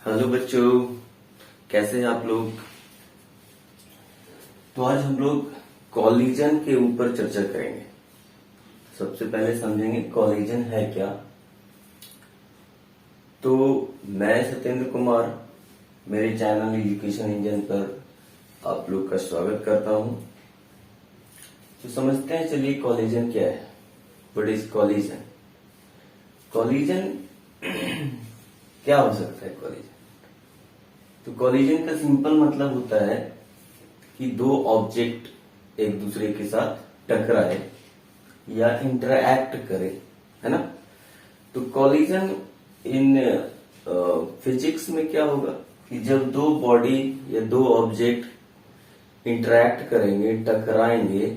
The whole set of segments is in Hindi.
हेलो बच्चों, कैसे हैं आप लोग। तो आज हम लोग कॉलिजन के ऊपर चर्चा करेंगे। सबसे पहले समझेंगे कॉलिजन है क्या। तो मैं सत्येंद्र कुमार, मेरे चैनल एजुकेशन इंजन पर आप लोग का स्वागत करता हूं। तो समझते हैं, चलिए कॉलिजन क्या है। What is collision. कॉलिजन क्या हो सकता है कॉलिजन। तो कॉलिजन का सिंपल मतलब होता है कि दो ऑब्जेक्ट एक दूसरे के साथ टकराए या इंटरएक्ट करे, है ना। तो कॉलिजन इन फिजिक्स में क्या होगा कि जब दो बॉडी या दो ऑब्जेक्ट इंटरएक्ट करेंगे, टकराएंगे,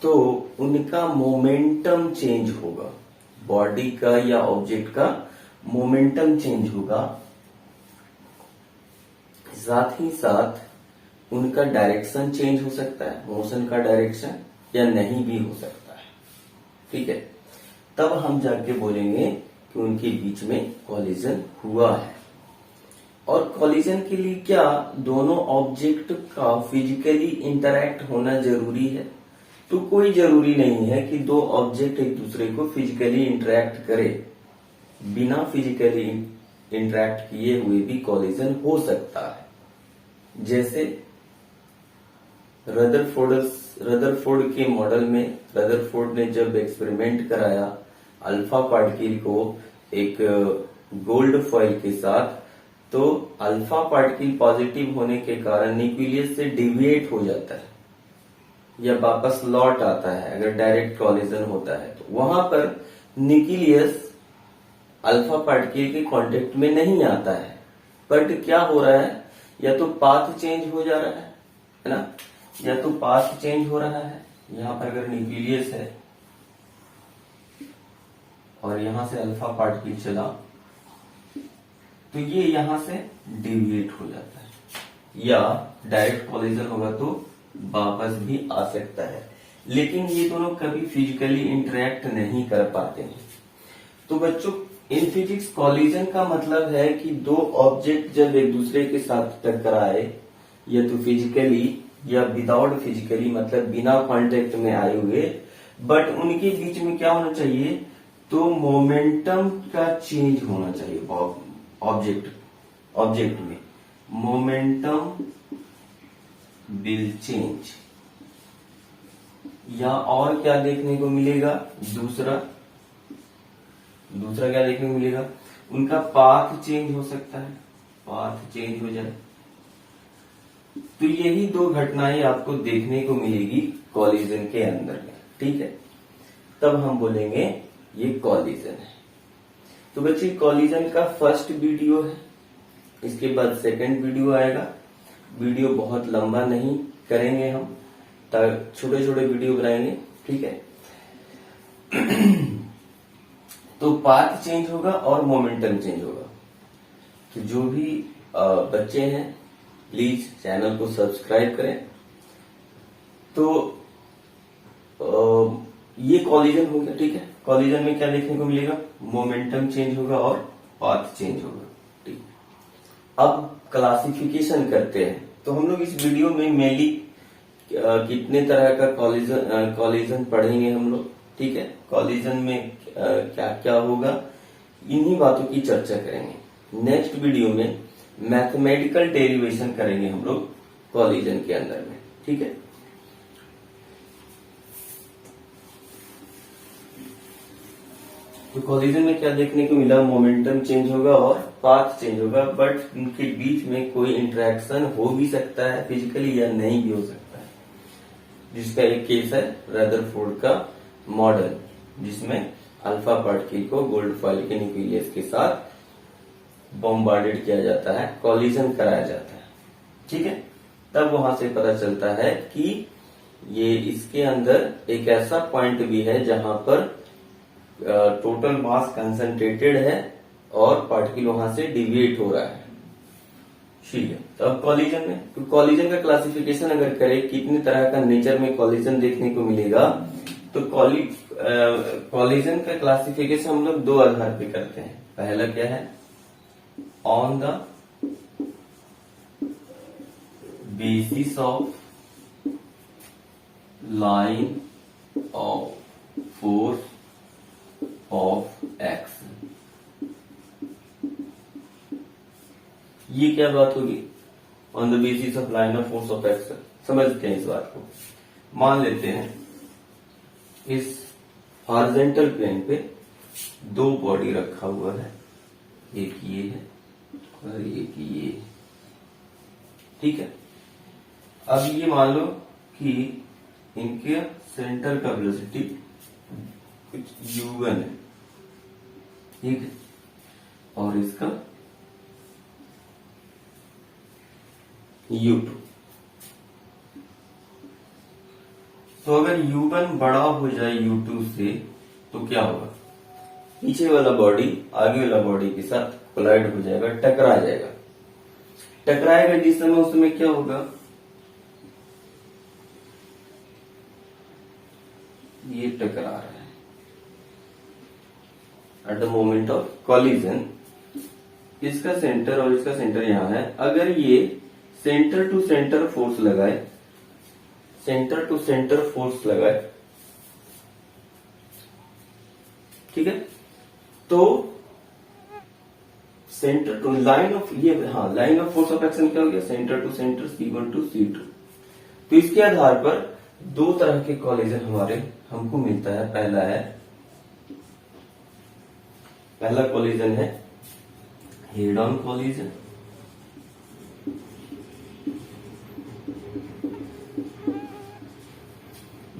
तो उनका मोमेंटम चेंज होगा। बॉडी का या ऑब्जेक्ट का मोमेंटम चेंज होगा, साथ ही साथ उनका डायरेक्शन चेंज हो सकता है, मोशन का डायरेक्शन, या नहीं भी हो सकता है। ठीक है, तब हम जाके बोलेंगे कि उनके बीच में कॉलिजन हुआ है। और कॉलिजन के लिए क्या दोनों ऑब्जेक्ट का फिजिकली इंटरैक्ट होना जरूरी है। तो कोई जरूरी नहीं है कि दो ऑब्जेक्ट एक दूसरे को फिजिकली इंटरैक्ट करे। बिना फिजिकली इंटरैक्ट किए हुए भी कॉलिजन हो सकता है। जैसे रदरफोर्ड के मॉडल में रदरफोर्ड ने जब एक्सपेरिमेंट कराया अल्फा पार्टिकल को एक गोल्ड फॉइल के साथ, तो अल्फा पार्टिकल पॉजिटिव होने के कारण न्यूक्लियस से डिविएट हो जाता है या वापस लौट आता है। अगर डायरेक्ट कॉलिजन होता है तो वहां पर न्यूक्लियस अल्फा पार्टिकल के कांटेक्ट में नहीं आता है, बट क्या हो रहा है, या तो पाथ चेंज हो जा रहा है ना, या तो पाथ चेंज हो रहा है। यहां पर अगर न्यूक्लियस है और यहां से अल्फा पार्टिकल चला, तो ये यहां से डिविएट हो जाता है, या डायरेक्ट कॉलिजन होगा तो वापस भी आ सकता है। लेकिन ये दोनों कभी फिजिकली इंटरेक्ट नहीं कर पाते हैं। तो बच्चों, इन फिजिक्स कॉलिजन का मतलब है कि दो ऑब्जेक्ट जब एक दूसरे के साथ टकराए, या तो फिजिकली या विदाउट फिजिकली, मतलब बिना कांटेक्ट में आए हुए, बट उनके बीच में क्या होना चाहिए, तो मोमेंटम का चेंज होना चाहिए। ऑब्जेक्ट में मोमेंटम विल चेंज। या और क्या देखने को मिलेगा, दूसरा क्या देखने को मिलेगा, उनका पाथ चेंज हो सकता है, पाथ चेंज हो जाए। तो यही दो घटनाएं आपको देखने को मिलेगी कॉलिजन के अंदर में। ठीक है, तब हम बोलेंगे ये कॉलिजन है। तो बच्चे, कॉलिजन का फर्स्ट वीडियो है, इसके बाद सेकंड वीडियो आएगा। वीडियो बहुत लंबा नहीं करेंगे हम, छोटे छोटे वीडियो बनाएंगे। ठीक है, तो पाथ चेंज होगा और मोमेंटम चेंज होगा। तो जो भी बच्चे हैं, प्लीज चैनल को सब्सक्राइब करें। तो ये कॉलिजन हो गया। ठीक है, कॉलिजन में क्या देखने को मिलेगा, मोमेंटम चेंज होगा और पाथ चेंज होगा। ठीक, अब क्लासिफिकेशन करते हैं। तो हम लोग इस वीडियो में मेनली कितने तरह का कॉलिजन पढ़ेंगे हम लोग। ठीक है, कॉलिजन में क्या क्या होगा, इन्हीं बातों की चर्चा करेंगे। नेक्स्ट वीडियो में मैथमेटिकल डेरिवेशन करेंगे हम लोग कॉलिजन के अंदर में। ठीक है, तो कॉलिजन में क्या देखने को मिला, मोमेंटम चेंज होगा और पाथ चेंज होगा, बट उनके बीच में कोई इंटरेक्शन हो भी सकता है फिजिकली, या नहीं भी हो सकता है। जिसका एक केस है रदरफोर्ड का मॉडल, जिसमें अल्फा पार्टिकल को गोल्ड फॉइल के न्यूक्लियस के साथ बॉम्बार्डेड किया जाता है, कॉलिजन कराया जाता है। ठीक है, तब वहां से पता चलता है कि ये इसके अंदर एक ऐसा पॉइंट भी है जहां पर टोटल मास कंसंट्रेटेड है और पार्टिकल वहां से डिविएट हो रहा है। ठीक है, तो अब कॉलिजन में, तो कॉलिजन का क्लासिफिकेशन अगर करें, कितने तरह का नेचर में कॉलिजन देखने को मिलेगा, तो कॉलिजन का क्लासिफिकेशन हम लोग दो आधार पे करते हैं। पहला क्या है, on the basis of line of force of action। ये क्या बात होगी? On the basis of line of force of action. समझते हैं इस बात को। मान लेते हैं इस हॉरिजॉन्टल प्लेन पे दो बॉडी रखा हुआ है, एक ये है और एक ये है, ठीक है। अब ये मान लो कि इनके सेंटर का वेलोसिटी कुछ u1 है, ठीक है, और इसका u2। तो अगर u1 बड़ा हो जाए u2 से तो क्या होगा? पीछे वाला बॉडी आगे वाला बॉडी के साथ कोलाइड हो जाएगा, टकरा जाएगा। टकराएगा जिस समय, उस समय क्या होगा? ये टकरा रहा है। At the moment of collision इसका सेंटर और इसका सेंटर यहां है। अगर ये सेंटर टू सेंटर फोर्स लगाए, सेंटर टू सेंटर फोर्स लगाए, ठीक है, तो centre to line of line of force of action क्या हो गया? Centre to centre C1 to C2। तो इसके आधार पर दो तरह के कॉलिजन हमको मिलता है। पहला कॉलिजन है हेड ऑन कॉलिजन,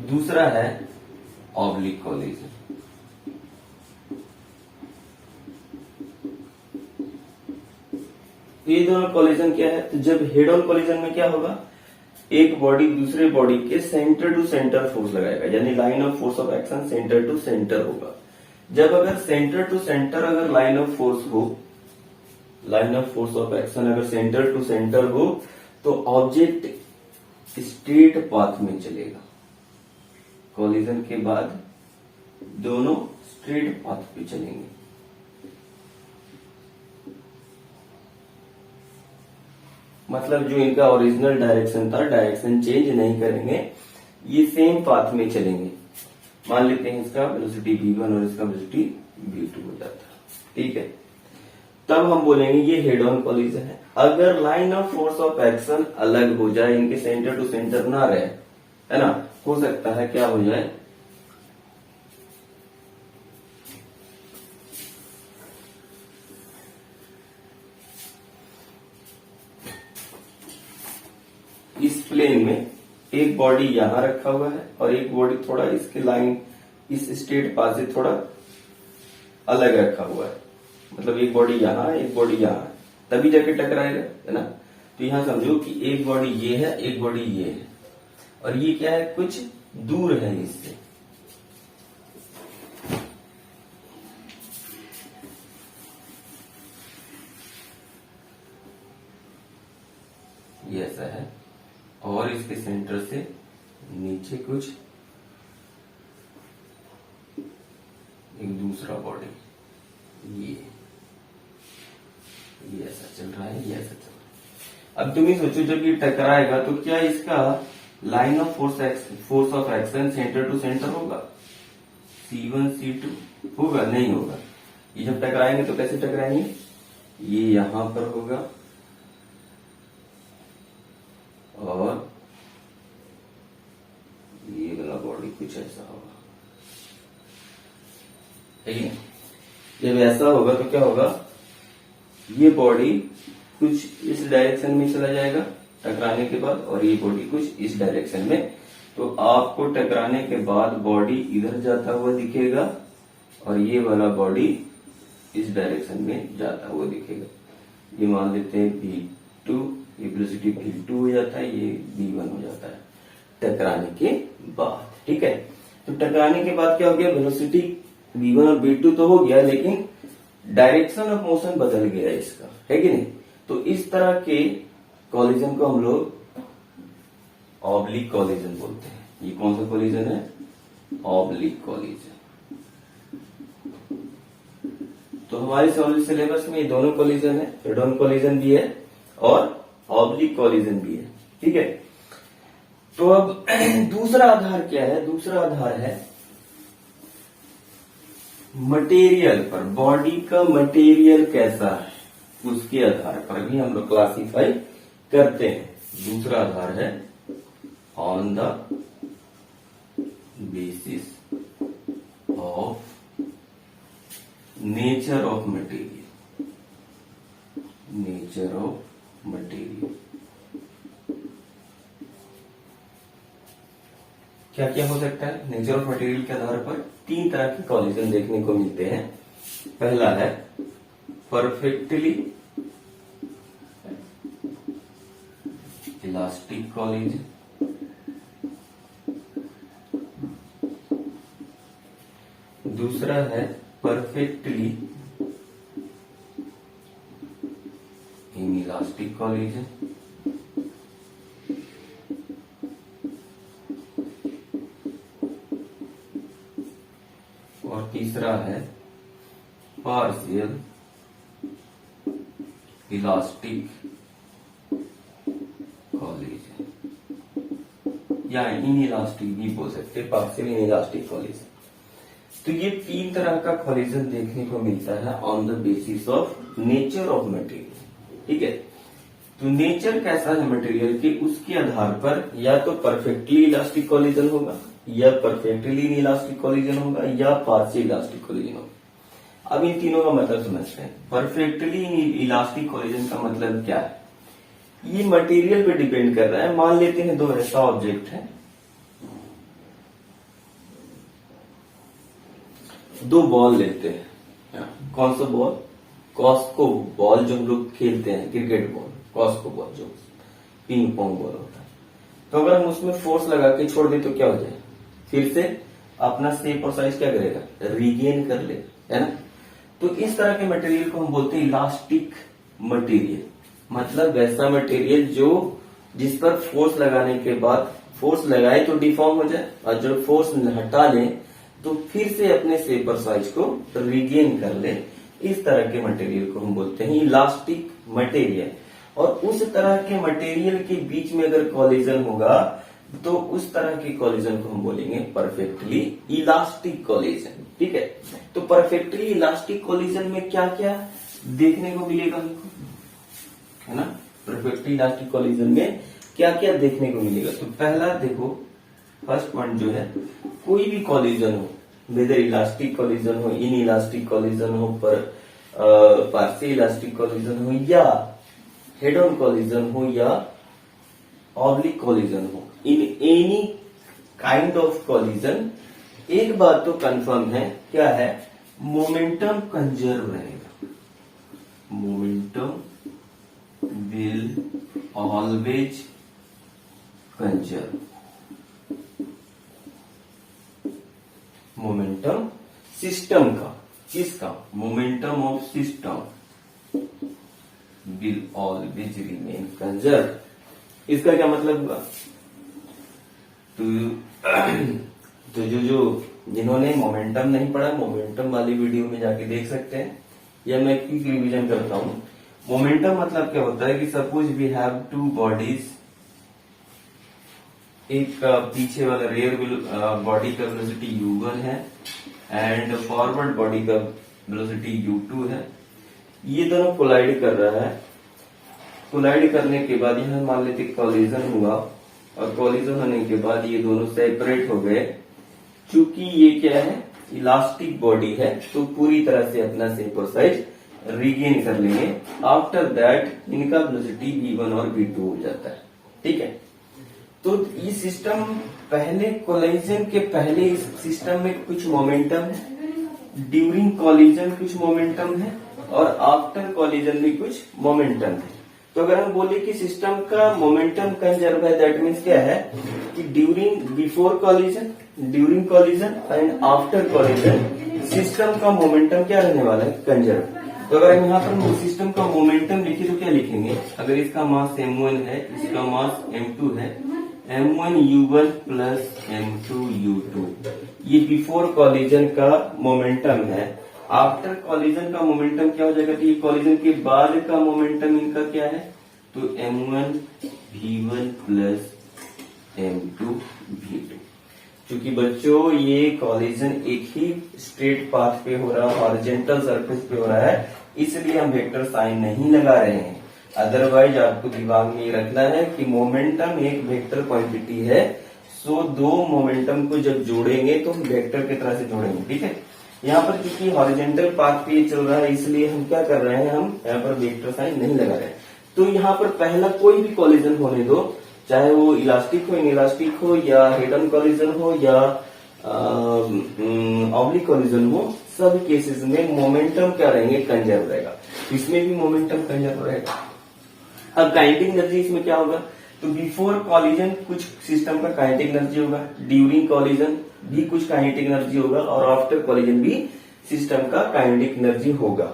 दूसरा है ऑब्लिक कॉलिजन। ये दोनों कॉलिजन क्या है? तो जब हेड ऑन कॉलिजन में क्या होगा? एक बॉडी दूसरे बॉडी के सेंटर टू सेंटर फोर्स लगाएगा, यानी line of force of action centre to centre होगा। जब अगर सेंटर टू सेंटर अगर लाइन ऑफ फोर्स हो, line of force of action अगर सेंटर टू सेंटर हो, तो ऑब्जेक्ट स्ट्रेट पाथ में चलेगा। कॉलिजन के बाद दोनों स्ट्रेट पाथ पे चलेंगे। मतलब जो इनका ओरिजिनल डायरेक्शन था, डायरेक्शन चेंज नहीं करेंगे, ये सेम पाथ में चलेंगे। मान लेते हैं इसका वेलोसिटी v1 और इसका वेलोसिटी v2 हो जाता है, ठीक है। तब हम बोलेंगे ये हेड ऑन कॉलिजन है। अगर line of force of action अलग हो जाए, इनके सेंटर टू सेंटर ना रहे, है ना, हो सकता है क्या हो जाए? इस प्लेन में एक बॉडी यहां रखा हुआ है और एक बॉडी थोड़ा इसके लाइन इस स्ट्रेट पाथ से थोड़ा अलग रखा हुआ है। मतलब एक बॉडी यहां है, एक बॉडी यहां है, तभी जाके टकराएगा, है ना। तो यहां समझो कि एक बॉडी ये है, एक बॉडी ये है, और ये क्या है? कुछ दूर है इससे। ये ऐसा है, और इसके सेंटर से नीचे कुछ एक दूसरा बॉडी, ये ऐसा चल रहा है, ये ऐसा चल रहा है। अब तुम ही सोचो, जब ये टकराएगा तो क्या इसका line of force of action centre to centre होगा? C1 C2 होगा? नहीं होगा। ये जब टकराएंगे तो कैसे टकराएंगे? ये यहां पर होगा और ये वाला बॉडी कुछ ऐसा होगा, ठीक है। जब ऐसा होगा तो क्या होगा? ये बॉडी कुछ इस डायरेक्शन में चला जाएगा टकराने के बाद, और ये बॉडी कुछ इस डायरेक्शन में। तो आपको टकराने के बाद बॉडी इधर जाता हुआ दिखेगा और ये वाला बॉडी इस डायरेक्शन में जाता हुआ दिखेगा। ये मान लेते हैं v2, ये वेलोसिटी v2 हो जाता है, ये v1 हो जाता है टकराने के बाद, ठीक है। तो टकराने के बाद क्या हो गया? वेलोसिटी v1 और v2 तो हो गया, लेकिन डायरेक्शन ऑफ मोशन बदल गया इसका, है कि नहीं। तो इस तरह के कॉलिजन को हम लोग ऑब्लिक कॉलिजन बोलते हैं। ये कौन सा कॉलिजन है? Oblique collision. तो हमारे सिलेबस में ये दोनों कॉलिजन है, हेड ऑन कॉलिजन भी है और ऑब्लिक कॉलिजन भी है। ठीक है। तो अब दूसरा आधार क्या है? दूसरा आधार है मटेरियल पर, बॉडी का मटेरियल कैसा है उसके आधार पर भी हम लोग क्लासिफाई करते हैं। दूसरा आधार है on the basis of nature of material, nature of material. क्या क्या हो सकता है? नेचर ऑफ मटेरियल के आधार पर तीन तरह के कॉलिजन देखने को मिलते हैं। पहला है परफेक्टली इलास्टिक कॉलिजन, दूसरा है परफेक्टली इनइलास्टिक कॉलिजन, और तीसरा है पार्शियल इलास्टिक कॉलिजन, या इनइलास्टिक भी बोल सकते हैं, पार्शियल इनइलास्टिक कॉलिजन। तो ये तीन तरह का कॉलिजन देखने को मिलता है on the basis of nature of material. ठीक है। तो नेचर कैसा है मटेरियल की, उसके आधार पर या तो परफेक्टली इलास्टिक कॉलिजन होगा, या परफेक्टली इनइलास्टिक कॉलिजन होगा, या पार्शियल इलास्टिक कॉलिजन होगा। अब इन तीनों का मतलब समझते हैं। परफेक्टली इलास्टिक कॉलिजन का मतलब क्या है? ये मटेरियल पे डिपेंड कर रहा है। मान लेते हैं दो ऐसा ऑब्जेक्ट है, दो बॉल लेते हैं। कौन सा बॉल? कॉस्को बॉल, जो हम लोग खेलते हैं क्रिकेट बॉल, कॉस्को बॉल जो पिंग पोंग बॉल होता है। तो अगर हम उसमें फोर्स लगा के छोड़ दें तो क्या हो जाए? फिर से अपना शेप और साइज क्या करेगा? रीगेन कर ले, है ना। तो इस तरह के मटेरियल को हम बोलते हैं इलास्टिक मटेरियल। मतलब वैसा मटेरियल जो जिस पर फोर्स लगाने के बाद, फोर्स लगाए तो डिफॉर्म हो जाए, और जो फोर्स हटा ले तो फिर से अपने शेप और साइज को रिगेन कर ले। इस तरह के मटेरियल को हम बोलते हैं इलास्टिक मटेरियल। और उस तरह के मटेरियल के बीच में अगर कॉलिजन होगा तो उस तरह के कॉलिजन को हम बोलेंगे परफेक्टली इलास्टिक कॉलिजन। ठीक है। तो परफेक्टली इलास्टिक कॉलिजन में क्या क्या देखने को मिलेगा हमको, है ना। परफेक्टली इलास्टिक कॉलिजन में क्या क्या देखने को मिलेगा? तो पहला देखो, फर्स्ट पॉइंट जो है, कोई भी कॉलिजन हो, वेदर इलास्टिक कॉलिजन हो, इन इलास्टिक कॉलिजन हो, पार्शियल इलास्टिक कॉलिजन हो, या हेड ऑन कॉलिजन हो, या ऑब्लिक कॉलिजन हो, in any kind of collision, एक बात तो कंफर्म है, क्या है? मोमेंटम कंजर्व रहेगा। Momentum will always conserve. Momentum system का, किसका? Momentum of system will always remain conserve. इसका क्या मतलब हुआ? तो जो जिन्होंने मोमेंटम नहीं पढ़ा, मोमेंटम वाली वीडियो में जाके देख सकते हैं, या मैं क्विक रिवीजन करता हूं। मोमेंटम मतलब क्या होता है कि suppose we have two bodies, एक पीछे वाला रेयर बॉडी का वेलोसिटी u1 है एंड फॉरवर्ड बॉडी का वेलोसिटी u2 है। ये दोनों कोलाइड कर रहा है। कोलाइड करने के बाद यहां मान लेते कॉलिजन हुआ, और कॉलिजन होने के बाद ये दोनों सेपरेट हो गए। चूंकि ये क्या है? इलास्टिक बॉडी है, तो पूरी तरह से अपना शेप और साइज रिगेन कर लेंगे। आफ्टर दैट इनका वेलोसिटी v1 और v2 हो जाता है। ठीक है। तो ये सिस्टम पहले कोलिजन के पहले इस सिस्टम में कुछ मोमेंटम है, ड्यूरिंग कोलिजन कुछ मोमेंटम है, और आफ्टर कोलिजन भी कुछ मोमेंटम है। तो अगर हम बोले कि सिस्टम का मोमेंटम कंजर्व है, दैट मीन्स क्या है कि during before collision, during collision and after collision system का मोमेंटम क्या रहने वाला है? कंजर्व। तो अगर हम यहाँ पर सिस्टम का मोमेंटम लिखे तो क्या लिखेंगे? अगर इसका मास m1 है, इसका मास m2 है, m1u1 प्लस m2u2, ये बिफोर कॉलिजन का मोमेंटम है। आफ्टर कॉलिजन का मोमेंटम क्या हो जाएगा? तो ये कॉलिजन के बाद का मोमेंटम इनका क्या है? तो m1 v1 plus m2 v2। क्योंकि बच्चों ये कॉलिजन एक ही स्ट्रेट पाथ पे हो रहा है, हॉरिजॉन्टल सरफेस पे हो रहा है, इसलिए हम वेक्टर साइन नहीं लगा रहे हैं। अदरवाइज आपको दिमाग में ये रखना है कि मोमेंटम एक वेक्टर क्वांटिटी है, सो दो मोमेंटम को जब जोड़ेंगे तो हम वेक्टर की तरह से जोड़ेंगे। ठीक है, यहाँ पर क्योंकि हॉरिजॉन्टल पाथ पे चल रहा है, इसलिए हम क्या कर रहे हैं, हम यहाँ पर वेक्टर साइन नहीं लगा रहे हैं। तो यहाँ पर पहला कोई भी कॉलिजन होने दो, चाहे वो इलास्टिक हो, इनइलास्टिक हो, या हेड ऑन कॉलिजन हो, या ऑब्लिक कॉलिजन हो, सब केसेस में मोमेंटम क्या रहेंगे, कंजर्व रहेगा। इसमें भी मोमेंटम कंजर्व रहेगा। अब काइनेटिक एनर्जी इसमें क्या होगा, तो बिफोर कॉलिजन कुछ सिस्टम का काइनेटिक एनर्जी होगा, ड्यूरिंग कॉलिजन भी कुछ काइनेटिक एनर्जी होगा, और आफ्टर कॉलिजन भी सिस्टम का काइनेटिक एनर्जी होगा।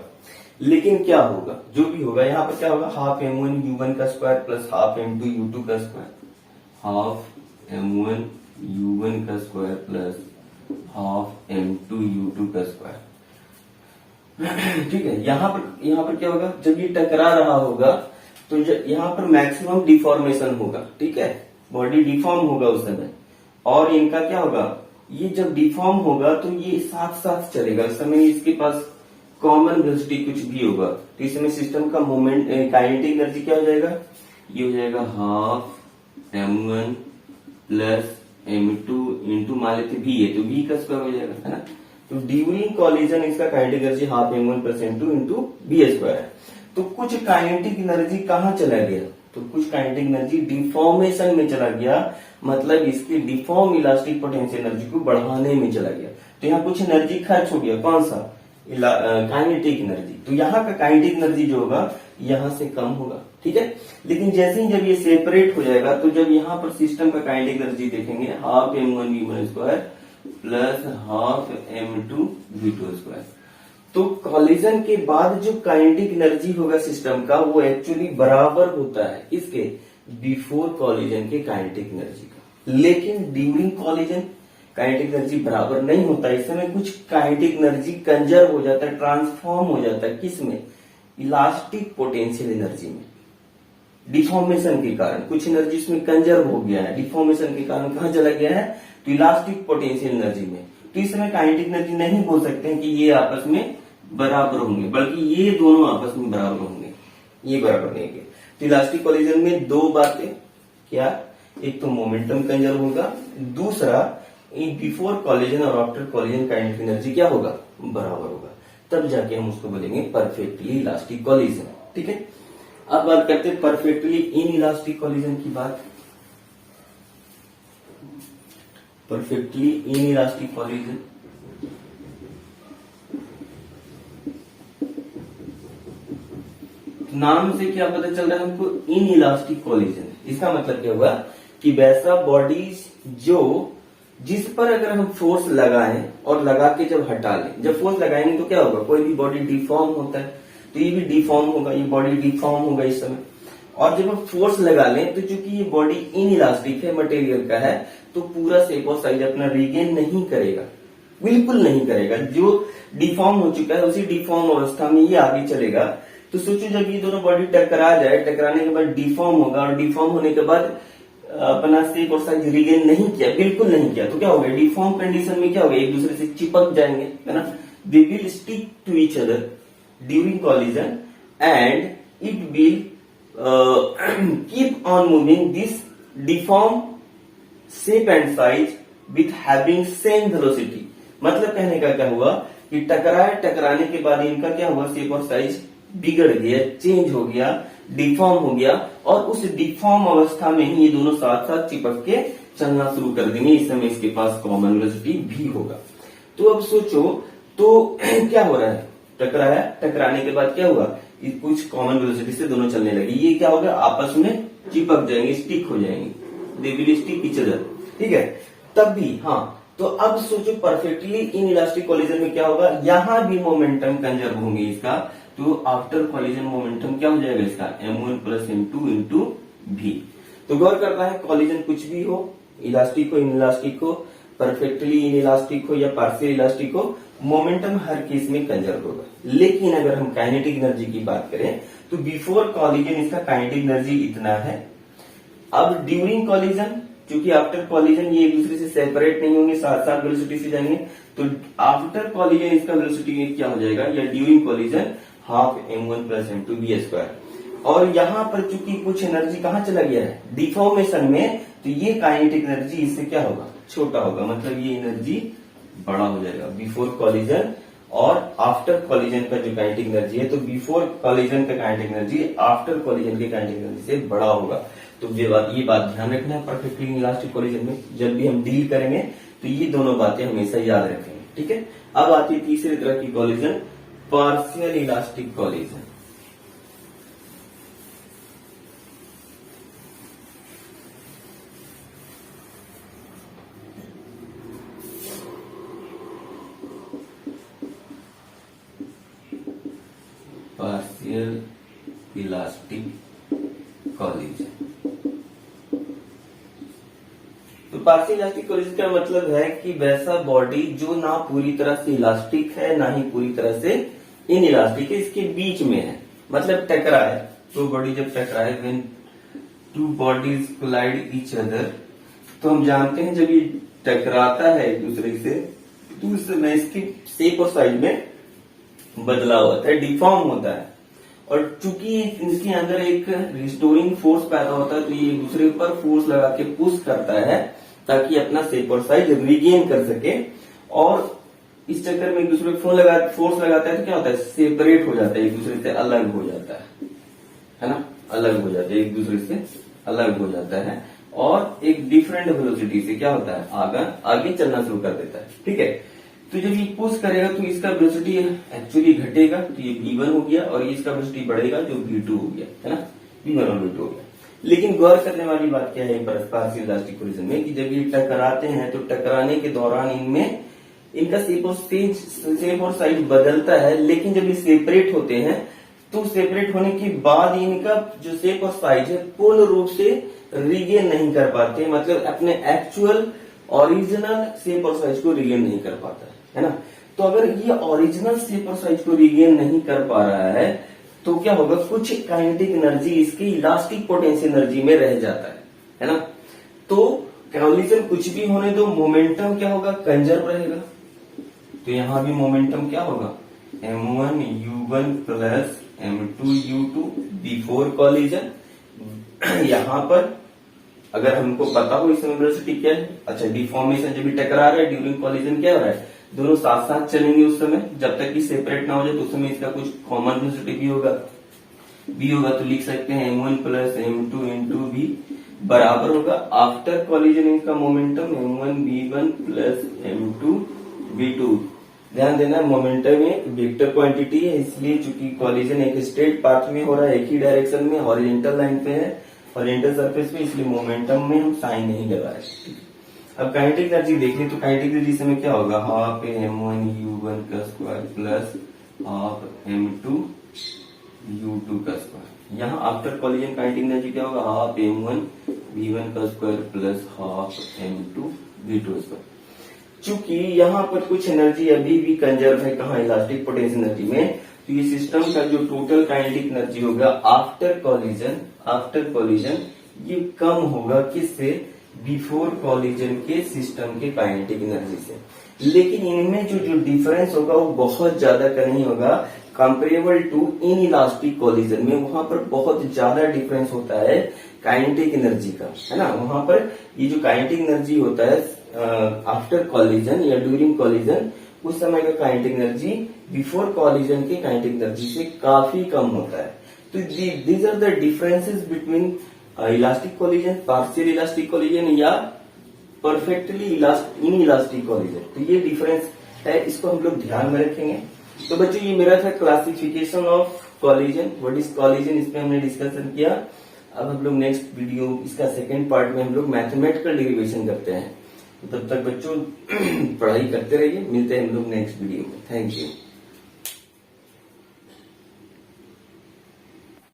लेकिन क्या होगा, जो भी होगा यहाँ पर क्या होगा, हाफ m1 u1 का square plus half m2 u2 का स्क्वायर, हाफ m1 u1 का square plus half m2 u2 का स्क्वायर। ठीक है, यहाँ पर क्या होगा, जब ये टकरा रहा होगा तो यहाँ पर मैक्सिमम डिफॉर्मेशन होगा। ठीक है, बॉडी डिफॉर्म होगा उस समय, और इनका क्या होगा, ये जब डिफॉर्म होगा तो ये साथ साथ चलेगा। उस समय इसके पास कॉमन वेलोसिटी कुछ भी होगा, तो इसमें सिस्टम का मोमेंट काइनेटिक एनर्जी क्या हो जाएगा, ये हो जाएगा half m1 plus m2 into मान लेते v है तो v का स्क्वायर हो जाएगा, है ना। तो ड्यूरिंग कॉलिजन इसका kinetic energy half m1 plus m2 into v square है। तो कुछ काइनेटिक एनर्जी कहाँ चला गया, तो कुछ काइनेटिक एनर्जी डिफॉर्मेशन में चला गया, मतलब इसके डिफॉर्म इलास्टिक पोटेंशियल एनर्जी को बढ़ाने में चला गया। तो यहाँ कुछ एनर्जी खर्च हो गया, कौन सा, काइनेटिक एनर्जी। तो यहाँ का काइनेटिक एनर्जी जो होगा यहाँ से कम होगा। ठीक है, लेकिन जैसे ही जब ये सेपरेट हो जाएगा, तो जब यहाँ पर सिस्टम का काइनेटिक एनर्जी देखेंगे, half m1 v1 square plus half m2 v2 square, तो कॉलिजन के बाद जो काइनेटिक एनर्जी होगा सिस्टम का, वो एक्चुअली बराबर होता है इसके बिफोर कॉलिजन के काइनेटिक एनर्जी का। लेकिन ड्यूरिंग कॉलिजन काइनेटिक एनर्जी बराबर नहीं होता, इस समय कुछ काइनेटिक एनर्जी कंजर्व हो जाता है, ट्रांसफॉर्म हो जाता है, किसमें, इलास्टिक पोटेंशियल एनर्जी में। डिफॉर्मेशन के कारण कुछ एनर्जी इसमें कंजर्व हो गया है, डिफॉर्मेशन के कारण कहां चला गया है, तो इलास्टिक पोटेंशियल एनर्जी में। तो इस समय काइनेटिक एनर्जी नहीं बोल सकते हैं कि ये आपस में बराबर होंगे, बल्कि ये दोनों आपस में बराबर होंगे, ये बराबर नहीं होंगे। तो इलास्टिक कॉलिजन में दो बातें, क्या, एक तो मोमेंटम कंजर्व होगा, दूसरा बिफोर कॉलिजन और आफ्टर कॉलिजन काइनेटिक एनर्जी क्या होगा, बराबर होगा। तब जाके हम उसको बोलेंगे परफेक्टली इलास्टिक कॉलिजन। ठीक है, अब बात करते हैं परफेक्टली इन इलास्टिक कॉलिजन की बात। परफेक्टली इन इलास्टिक कॉलिजन, नाम से क्या पता चल रहा है हमको, इन इलास्टिक कॉलिजन। इसका मतलब क्या हुआ कि वैसा बॉडीज जो जिस पर अगर हम फोर्स लगाएं और लगा के जब हटा लें, जब फोर्स लगाएंगे तो क्या होगा, कोई भी बॉडी डिफॉर्म होता है, तो ये भी डिफॉर्म होगा, ये बॉडी डिफॉर्म होगा इस समय। और जब हम फोर्स लगा लें तो चूंकि ये बॉडी इन इलास्टिक है, मटेरियल का है, तो पूरा शेप और साइज अपना रिगेन नहीं करेगा, बिल्कुल नहीं करेगा। जो डिफॉर्म हो चुका है उसी डिफॉर्म अवस्था में ये आगे चलेगा। तो सोचो जब ये दोनों बॉडी टकरा जाए, टकराने के बाद डिफॉर्म होगा, और डिफॉर्म होने के बाद अपना शेप और साइज रिगेन नहीं किया, बिल्कुल नहीं किया, तो क्या होगा, डिफॉर्म कंडीशन में क्या होगा, एक दूसरे से चिपक जाएंगे, है ना। They will stick to each other during collision and it will keep on moving this deform shape and size with having same velocity. मतलब कहने का क्या हुआ कि टकराने के बाद इनका क्या हुआ, शेप और साइज बिगड़ गया, चेंज हो गया, डिफॉर्म हो गया, और उस डिफॉर्म अवस्था में ही ये दोनों साथ साथ चिपक के चलना शुरू कर देंगे। इस समय इसके पास कॉमन वेलोसिटी भी होगा। तो अब सोचो, तो क्या हो रहा है, टकराया, टकराने के बाद क्या हुआ, कुछ कॉमन वेलोसिटी से दोनों चलने लगे, ये क्या होगा, आपस में चिपक जाएंगे, स्टिक हो जाएंगे, दे विल स्टिक ईच अदर। ठीक है, तब भी, हाँ, तो अब सोचो परफेक्टली इन इलास्टिक कॉलिजन में क्या होगा, यहां भी मोमेंटम कंजर्व होंगे इसका। तो आफ्टर कॉलिजन मोमेंटम क्या हो जाएगा इसका, m1 plus m2 into v। तो गौर करना है, कॉलिजन कुछ भी हो, इलास्टिक हो, इन इलास्टिक हो, परफेक्टली इन इलास्टिक हो या पार्शियल इलास्टिक हो, मोमेंटम हर केस में कंजर्व होगा। लेकिन अगर हम काइनेटिक एनर्जी की बात करें तो बिफोर कॉलिजन इसका काइनेटिक एनर्जी इतना है। अब ड्यूरिंग कॉलिजन, क्योंकि आफ्टर कॉलिजन ये एक दूसरे से सेपरेट नहीं होंगे, साथ साथ वेलोसिटी से जाएंगे, तो आफ्टर कॉलिजन इसका वेलोसिटी क्या हो जाएगा, या during collision half m1 plus m2 v square. और यहाँ पर चूंकि कुछ एनर्जी कहाँ चला गया है, डिफॉर्मेशन में, तो ये काइनेटिक एनर्जी इससे क्या होगा, छोटा होगा, मतलब ये एनर्जी बड़ा हो जाएगा बिफोर कॉलिजन और आफ्टर कॉलिजन का जो काइनेटिक एनर्जी है, तो बिफोर कॉलिजन का काइनेटिक एनर्जी आफ्टर कॉलिजन के काइनेटिक एनर्जी से बड़ा होगा। तो ये बात ध्यान रखना है परफेक्टली इलास्टिक कॉलिजन में, जब भी हम डील करेंगे तो ये दोनों बातें हमेशा याद रखेंगे, ठीक है। अब आती है तीसरे तरह की collision, partial elastic collision. Partial elastic collision, तो पार्शियल इलास्टिक कॉलिजन का मतलब है कि वैसा बॉडी जो ना पूरी तरह से इलास्टिक है ना ही पूरी तरह से इन इलास्टिक है, इसके बीच में है, मतलब टकराए, तो बॉडी जब टकराए, when two bodies collide each other, तो हम जानते हैं जब ये टकराता है एक दूसरे से तो उस समय इसकी शेप और साइज में बदलाव होता है, डिफॉर्म होता है। और चूंकि इनके अंदर एक रिस्टोरिंग फोर्स पैदा होता है, तो ये एक दूसरे पर फोर्स लगा के पुश करता है ताकि अपना शेप और साइज रिगेन कर सके। और इस चक्कर में एक दूसरे पर फोर्स लगाता है तो क्या होता है, सेपरेट हो जाता है, एक दूसरे से अलग हो जाता है ना, अलग हो जाता है, एक दूसरे से अलग हो जाता है, और एक डिफरेंट वेलोसिटी से क्या होता है, आगे चलना शुरू कर देता है, ठीक है। तो जब ये पुश करेगा तो इसका वेलोसिटी एक्चुअली घटेगा, तो ये v1 हो गया, और इसका वेलोसिटी बढ़ेगा जो v2 हो गया, है ना, v1 और v2 हो गया। लेकिन गौर करने वाली बात क्या है पार्शियल इलास्टिक कॉलिजन में, कि जब ये टकराते हैं तो टकराने के दौरान इनमें इनका शेप और साइज बदलता है, लेकिन जब ये सेपरेट होते हैं तो सेपरेट होने के बाद इनका जो शेप और साइज है पूर्ण रूप से रिगेन नहीं कर पाते, मतलब अपने एक्चुअल ओरिजिनल शेप और साइज को रिगेन नहीं कर पाता है ना। तो अगर ये ओरिजिनल शेप और साइज को रिगेन नहीं कर पा रहा है तो क्या होगा, कुछ काइनेटिक एनर्जी इसकी इलास्टिक पोटेंशियल एनर्जी में रह जाता है ना। तो कॉलिजन कुछ भी होने दो, मोमेंटम क्या होगा, कंजर्व रहेगा। तो यहां भी मोमेंटम क्या होगा, m1u1 plus m2u2 before collision. यहां पर अगर हमको पता हो इसमें वेलोसिटी क्या है, अच्छा डिफॉर्मेशन जब भी टकरा रहा है ड्यूरिंग कॉलिजन क्या हो रहा है, दोनों साथ साथ चलेंगे उस समय, जब तक कि सेपरेट ना हो जाए, तो उस समय इसका कुछ कॉमन वेलोसिटी भी होगा, तो लिख सकते हैं m1 plus m2 into v बराबर होगा आफ्टर कॉलिजन इनका momentum m1 v1 plus m2 v2। ध्यान देना मोमेंटम एक वेक्टर क्वांटिटी है, इसलिए चूंकि कॉलिजन एक स्ट्रेट पाथ में हो रहा है, एक ही डायरेक्शन में हॉरिजॉन्टल लाइन पे है, हॉरिजॉन्टल सरफेस पे, इसलिए मोमेंटम में हम साइन नहीं लगा रहे। अब काइनेटिक एनर्जी देख लें, तो काइनेटिक एनर्जी समय क्या होगा, हाफ m1u1 का square plus half m2 u2 का स्क्वायर। यहाँ आफ्टर कॉलिजन काइनेटिक एनर्जी क्या होगा, हाफ m1 v1 का square plus half m2 v2 square. चूंकि यहाँ पर कुछ एनर्जी अभी भी कंजर्व है, कहाँ, इलास्टिक पोटेंशियल एनर्जी में, तो ये सिस्टम का जो टोटल काइनेटिक एनर्जी होगा आफ्टर कॉलिजन ये कम होगा किससे, बिफोर कॉलिजन के सिस्टम के काइनेटिक एनर्जी से। लेकिन इनमें जो डिफरेंस होगा वो बहुत ज्यादा का नहीं होगा comparable to inelastic collision में, वहां पर बहुत ज्यादा डिफरेंस होता है काइनेटिक एनर्जी का, है ना। वहां पर ये जो काइनेटिक एनर्जी होता है आफ्टर कॉलिजन या ड्यूरिंग कॉलिजन, उस समय का काइनेटिक एनर्जी बिफोर कॉलिजन के काइनेटिक एनर्जी से काफी कम होता है। तो these are the differences between elastic collision, partial elastic collision या परफेक्टली इन इलास्टिक कॉलिजन। तो ये डिफरेंस है, इसको हम लोग ध्यान में रखेंगे। तो बच्चों ये मेरा था classification of collision, what is collision, इसमें हमने डिस्कशन किया। अब हम लोग नेक्स्ट वीडियो, इसका सेकेंड पार्ट में हम लोग मैथमेटिकल डेरिवेशन करते हैं। तब तक बच्चों पढ़ाई करते रहिए, मिलते हैं हम लोग नेक्स्ट वीडियो में। Thank you.